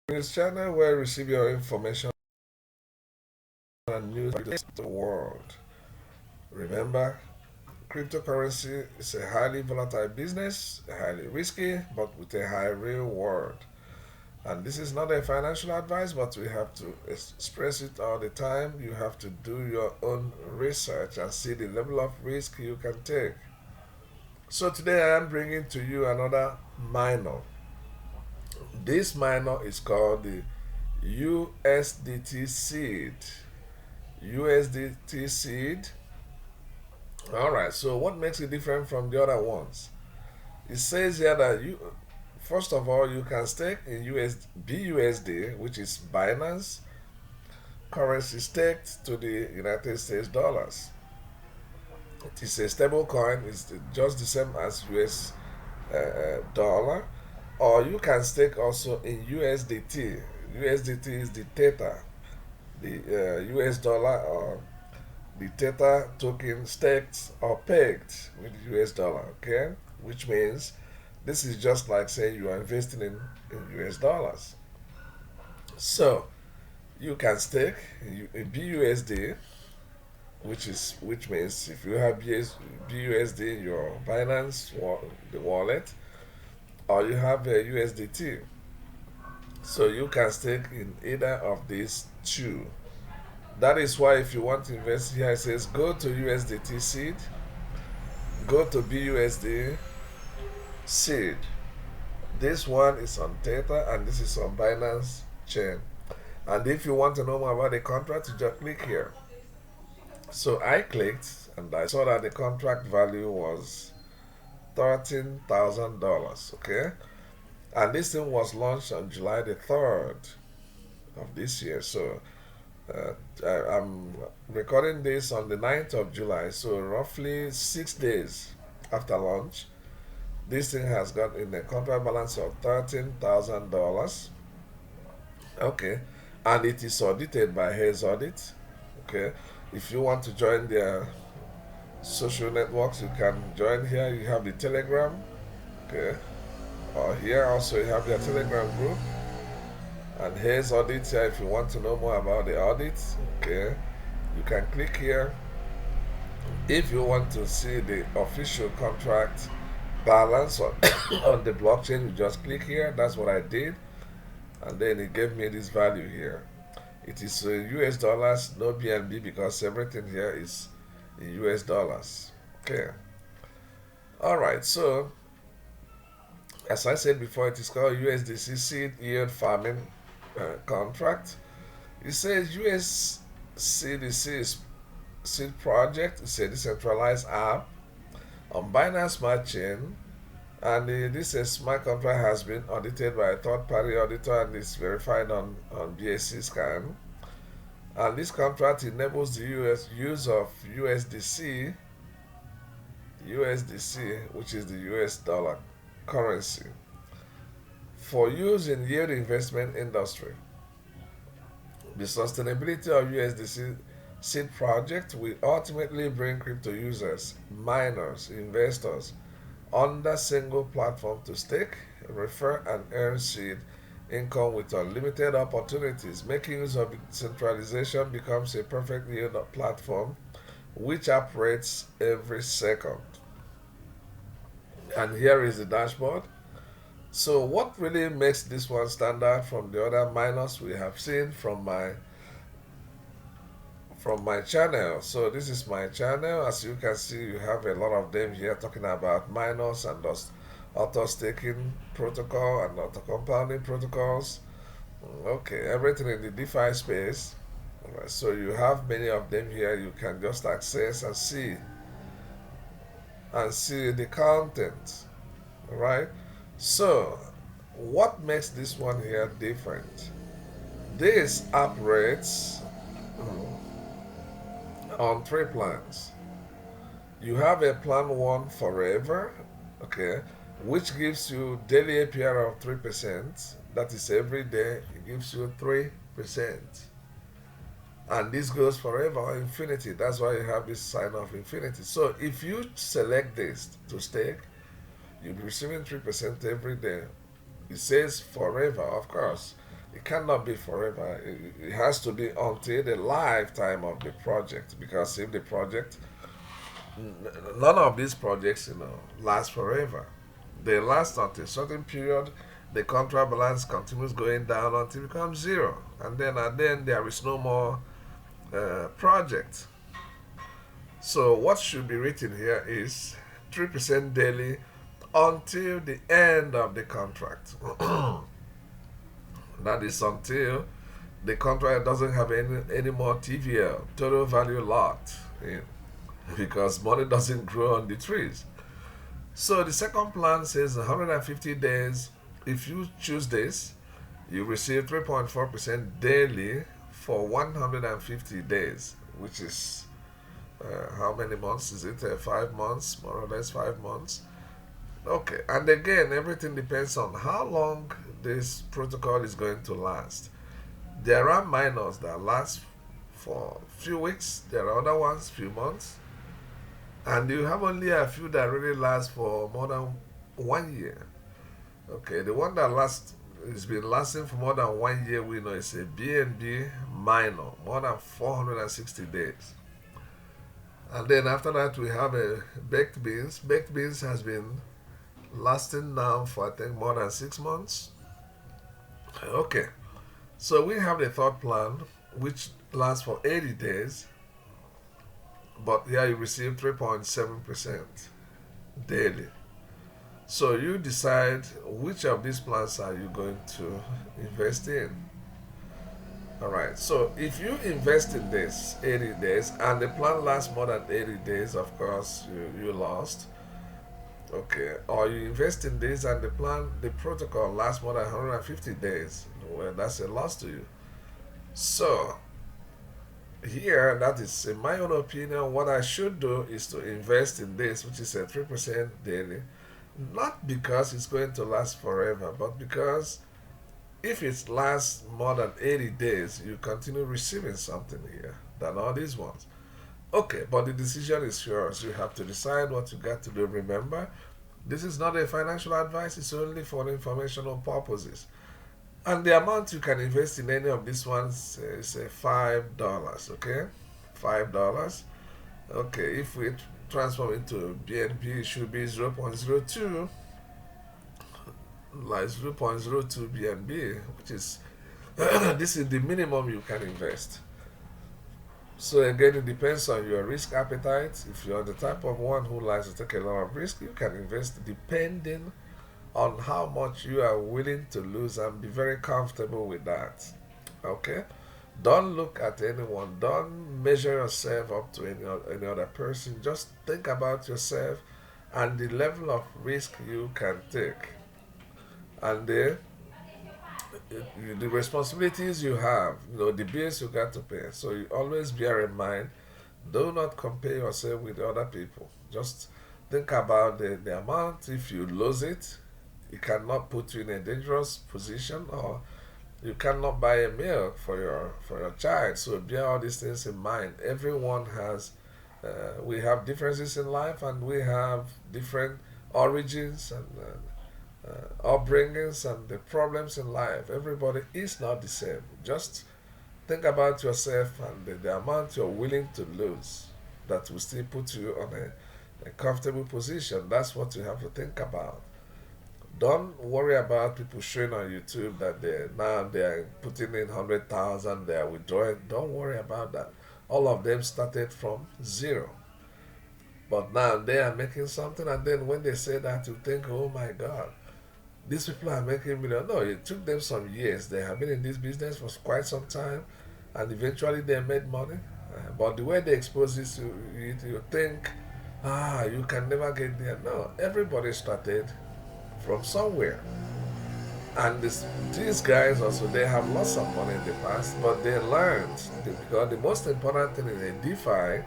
This channel where you receive your information and news from the world. Remember, cryptocurrency is a highly volatile business, highly risky, but with a high reward. And this is not a financial advice, but we have to express it all the time. You have to do your own research and see the level of risk you can take. So today I am bringing to you another minor. This minor is called the USDT seed. USDT seed. All right. So what makes it different from the other ones? It says here that you, first of all, you can stake in BUSD, which is Binance currency staked to the United States dollars. It is a stable coin. It's just the same as US dollar. Or you can stake also in USDT. USDT is the Theta, the US dollar or the Theta token staked or pegged with the US dollar, okay? Which means this is just like saying you are investing in US dollars. So you can stake in BUSD, which means if you have BUSD in your Binance the wallet, or you have a USDT, so you can stake in either of these two. That is why if you want to invest here, it says go to USDT seed, go to BUSD seed. This one is on Theta and this is on Binance chain. And if you want to know more about the contract, you just click here. So I clicked and I saw that the contract value was $13,000. Okay, and this thing was launched on July the 3rd of this year. So I'm recording this on the 9th of July, so roughly 6 days after launch, this thing has got in a contract balance of $13,000. Okay, and it is audited by Hayes Audit. Okay, if you want to join their social networks, you can join here. You have the Telegram. Okay, or here also you have their Telegram group. And here's audit here if you want to know more about the audit. Okay, you can click here. If you want to see the official contract balance on, on the blockchain, you just click here. That's what I did, and then it gave me this value here. It is US dollars, no BNB, because everything here is in US dollars. Okay, all right. So as I said before, it is called USDC seed yield farming contract. It says USCDC seed project is a decentralized app on Binance Smart Chain, and this smart contract has been audited by a third-party auditor and is verified on BSC scan. And this contract enables the use of USDC, which is the US dollar currency, for use in yield investment industry. The sustainability of USDC seed project will ultimately bring crypto users, miners, investors under single platform to stake, refer, and earn seed income with unlimited opportunities. Making use of decentralization becomes a perfect yield platform which operates every second. And here is the dashboard. So what really makes this one stand out from the other miners we have seen from my channel? So this is my channel. As you can see, you have a lot of them here talking about miners and auto staking protocol and auto compounding protocols. Okay, everything in the DeFi space. Alright, so you have many of them here. You can just access and see the content. All right. So, what makes this one here different? This operates on three plans. You have a plan one forever, okay, which gives you daily APR of 3%. That is every day, it gives you 3%. And this goes forever, infinity. That's why you have this sign of infinity. So if you select this to stake, you'll be receiving 3% every day. It says forever, of course. It cannot be forever. It has to be until the lifetime of the project. Because if the project, none of these projects, last forever. They last until a certain period. The contract balance continues going down until it becomes zero, and then there is no more project. So what should be written here is 3% daily until the end of the contract. That is until the contract doesn't have any more TVL, total value locked in, because money doesn't grow on the trees. So the second plan says 150 days. If you choose this, you receive 3.4% daily for 150 days, which is how many months is it? 5 months, more or less 5 months. Okay, and again, everything depends on how long this protocol is going to last. There are minors that last for a few weeks, there are other ones, few months, and you have only a few that really last for more than 1 year. Okay, the one that has been lasting for more than 1 year, we know is a BNB minor, more than 460 days. And then after that, we have a baked beans. Baked beans has been lasting now for I think more than 6 months. Okay, so we have the third plan, which lasts for 80 days, but here you receive 3.7% daily. So you decide which of these plans are you going to invest in. All right. So if you invest in this 80 days and the plan lasts more than 80 days, of course you lost. Okay. Or you invest in this and the protocol lasts more than 150 days. Well, that's a loss to you. So here, that is in my own opinion, what I should do is to invest in this, which is a 3% daily, not because it's going to last forever, but because if it lasts more than 80 days, you continue receiving something here than all these ones. Okay, but the decision is yours. You have to decide what you got to do. Remember, this is not a financial advice, it's only for informational purposes. And the amount you can invest in any of these ones is $5, okay? $5. Okay, if we transform into BNB, it should be 0.02, like 0.02 BNB, which is, this is the minimum you can invest. So again, it depends on your risk appetite. If you're the type of one who likes to take a lot of risk, you can invest depending on how much you are willing to lose and be very comfortable with that. Okay? Don't look at anyone. Don't measure yourself up to any other person. Just think about yourself and the level of risk you can take. And the responsibilities you have, the bills you got to pay. So you always bear in mind, do not compare yourself with other people. Just think about the amount. If you lose it, it cannot put you in a dangerous position, or you cannot buy a meal for your child. So bear all these things in mind. Everyone has, we have differences in life, and we have different origins and upbringings and the problems in life. Everybody is not the same. Just think about yourself and the amount you're willing to lose that will still put you on a comfortable position. That's what you have to think about. Don't worry about people showing on YouTube that they're putting in 100,000, they're withdrawing. Don't worry about that. All of them started from zero. But now they are making something, and then when they say that, you think, oh my God, these people are making millions. No, it took them some years. They have been in this business for quite some time, and eventually they made money. But the way they expose this, you think, you can never get there. No, everybody started from somewhere. And these guys also, they have lost some money in the past, but they learned. Because the most important thing in a DeFi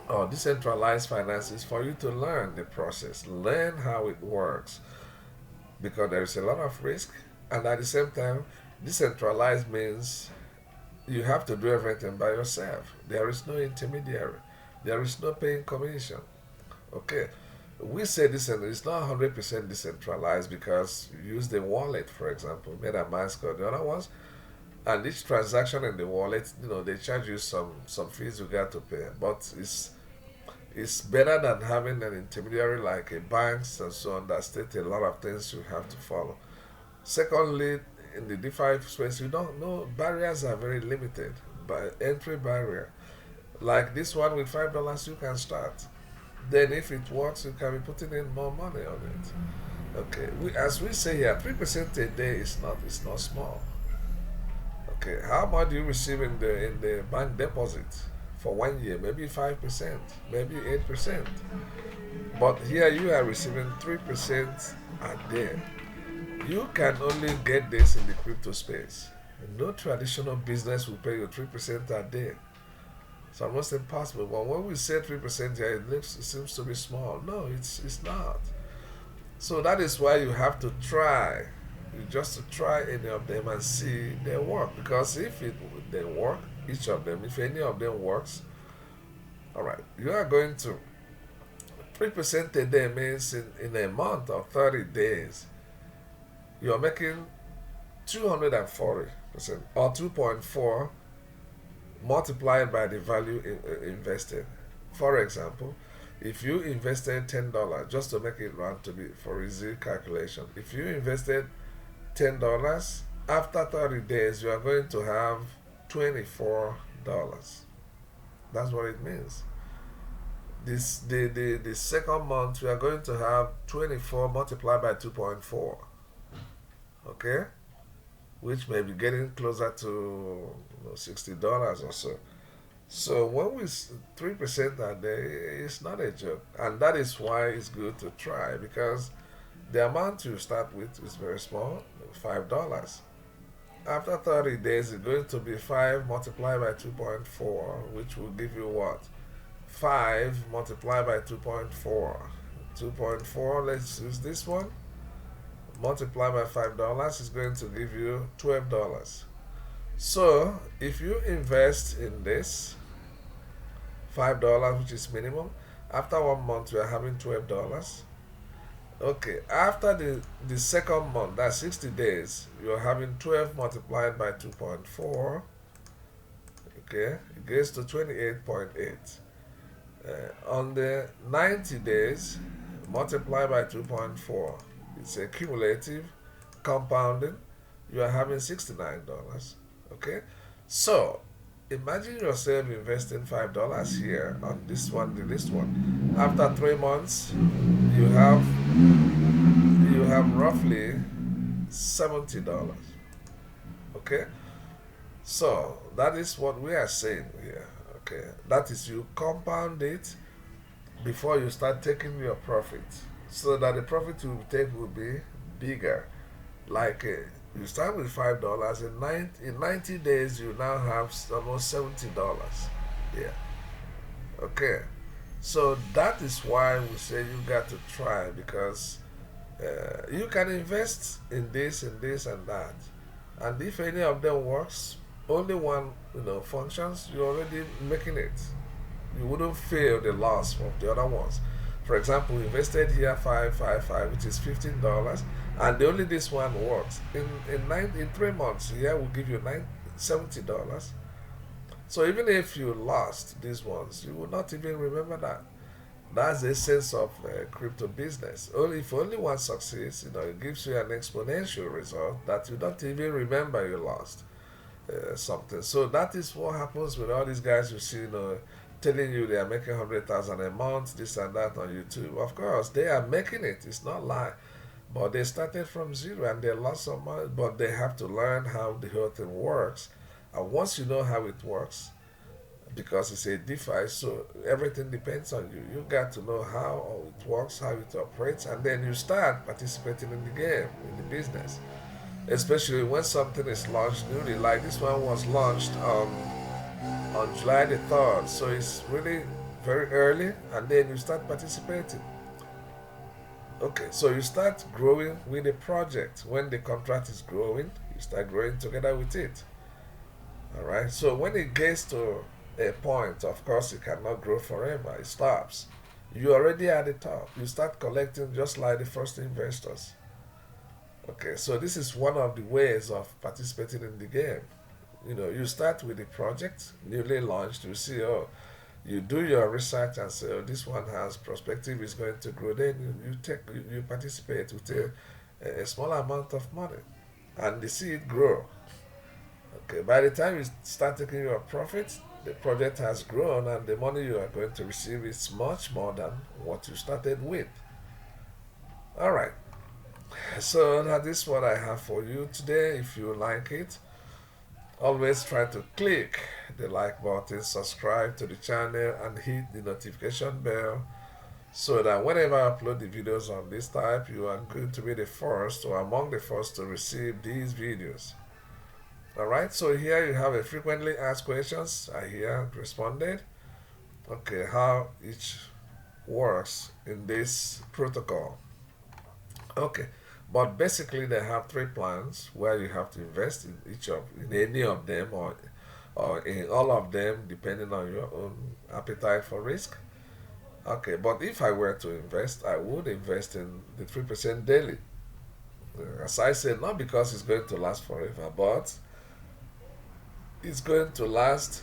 or decentralized finance is for you to learn the process, learn how it works, because there is a lot of risk, and at the same time, decentralized means you have to do everything by yourself. There is no intermediary, there is no paying commission. Okay, We say this, and it's not 100% decentralized because you use the wallet, for example, MetaMask or the other ones, and each transaction in the wallet, they charge you some fees you got to pay. But it's better than having an intermediary like a banks and so on that state a lot of things you have to follow. Secondly, in the DeFi space, you don't know barriers are very limited by entry barrier. Like this one with $5, you can start. Then if it works, you can be putting in more money on it. Okay, as we say here, 3% a day is not small. Okay, how much do you receive in the bank deposit for 1 year? Maybe 5%, maybe 8%. But here you are receiving 3% a day. You can only get this in the crypto space. No traditional business will pay you 3% a day. It's almost impossible. But when we say 3% here, it seems to be small. No, it's not. So that is why you have to try. You just to try any of them and see they work. Because if they work, each of them, if any of them works, all right, you are going to 3% a day means in a month or 30 days, you are making 240% or 2.4 multiplied by the value invested. For example, if you invested $10, just to make it round to be for easy calculation, if you invested $10, after 30 days you are going to have $24. That's what it means. The second month we are going to have 24 multiplied by 2.4. Okay, which may be getting closer to $60 or so. So when we 3% a day, it's not a joke, and that is why it's good to try because the amount you start with is very small, $5. After 30 days, it's going to be 5 multiplied by 2.4, which will give you what? 5 multiplied by 2.4. 2.4, let's use this one. Multiply by $5 is going to give you $12. So if you invest in this $5, which is minimum, after 1 month you are having $12. Okay, after the second month, that's 60 days, you're having 12 multiplied by 2.4. Okay, it gets to 28.8. On the 90 days, multiply by 2.4. It's a cumulative compounding. You are having $69. Okay, so imagine yourself investing $5 here on this one, the list one. After 3 months, you have roughly $70. Okay, so that is what we are saying here. Okay, that is you compound it before you start taking your profit, so that the profit you take will be bigger. Like you start with $5 in 90 days, you now have almost $70. Yeah. Okay. So that is why we say you got to try because you can invest in this and this and that, and if any of them works, only one functions, you're already making it. You wouldn't feel the loss of the other ones. For example, we invested here 555, which is $15, and only this one works. In 3 months, here will give you $70. So even if you lost these ones, you will not even remember that. That's the essence of crypto business. Only if only one succeeds, it gives you an exponential result that you don't even remember you lost something. So that is what happens with all these guys you see, telling you they are making 100,000 a month, this and that on YouTube. Of course, they are making it. It's not lie, but they started from zero and they lost some money. But they have to learn how the whole thing works. And once you know how it works, because it's a DeFi, so everything depends on you. You got to know how it works, how it operates, and then you start participating in the game, in the business. Especially when something is launched newly, like this one was launched on July the 3rd, so it's really very early, and then you start participating. Okay, so you start growing with the project. When the contract is growing, you start growing together with it. All right, so when it gets to a point, of course, it cannot grow forever, it stops. you already at the top. You start collecting just like the first investors. Okay, so this is one of the ways of participating in the game. You start with the project newly launched. You see, oh, you do your research and say, oh, this one has perspective, is going to grow. Then you participate with a small amount of money, and you see it grow. Okay, by the time you start taking your profits, the project has grown, and the money you are going to receive is much more than what you started with. All right. So that is what I have for you today. If you like it, always try to click the like button, subscribe to the channel, and hit the notification bell so that whenever I upload the videos of this type, you are going to be the first or among the first to receive these videos. Alright, so here you have a frequently asked questions. I here responded. Okay, how each works in this protocol. Okay, but basically they have three plans where you have to invest in any of them, or in all of them depending on your own appetite for risk. Okay, but if I were to invest, I would invest in the 3% daily. As I said, not because it's going to last forever, but it's going to last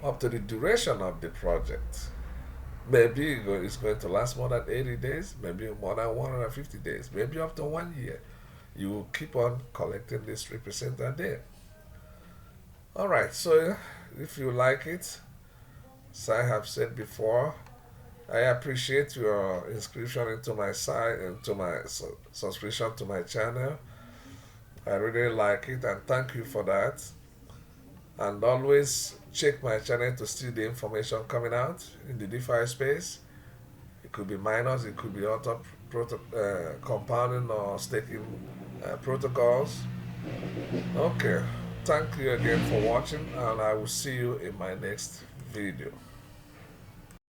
up to the duration of the project. Maybe it's going to last more than 80 days, maybe more than 150 days, maybe up to 1 year. You keep on collecting this 3% a day. Alright, so if you like it, as I have said before, I appreciate your inscription into my site, into my subscription to my channel. I really like it, and thank you for that. And always check my channel to see the information coming out in the DeFi space. It could be miners, it could be other compounding or staking protocols. Okay, thank you again for watching, and I will see you in my next video.